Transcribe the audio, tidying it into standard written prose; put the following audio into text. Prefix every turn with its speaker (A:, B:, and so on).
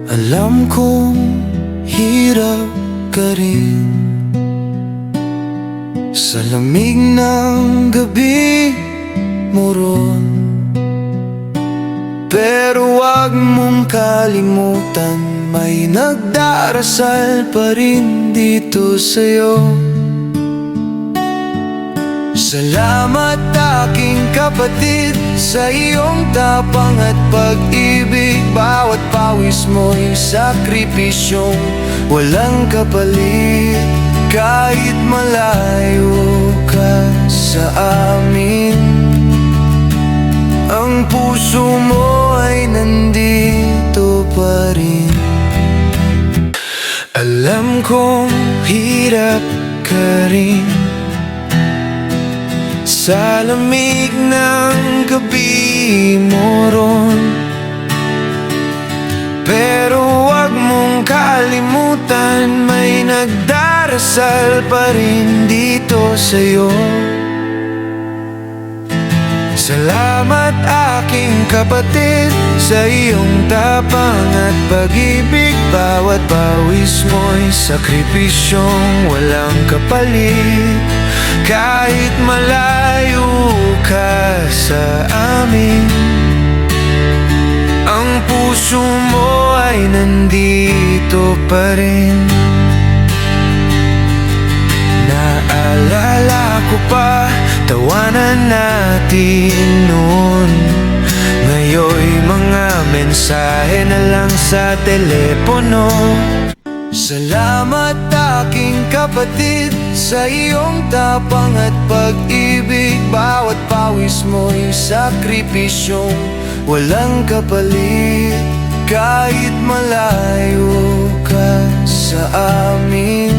A: Alam kong hirap ka rin sa lamig ng gabi mo ron. Pero wag mong kalimutan, may nagdarasal pa rin dito sa'yo. Salamat aking kapatid sa iyong tapang at pag-ibig. Bawat pawis mo'y sakripisyong walang kapalit. Kahit malayo ka sa amin, ang puso mo ay nandito pa rin. Alam kong hirap ka rin sa lamig ng gabi mo ron. Pero wag mong kalimutan, may nagdarasal pa rin dito sa'yo. Salamat aking kapatid sa iyong tapang at pag-ibig. Bawat pawis mo'y sakripisyong walang kapalit. Kahit malayo ka sa amin, ang puso mo ay nandito pa rin. Naalala ko pa tawanan natin noon. Ngayon'y mga mensahe na lang sa telepono. Salamat aking kapatid sa iyong tapang at pag-ibig. Bawat pawis mo'y sakripisyong walang kapalit. Kahit malayo ka sa amin,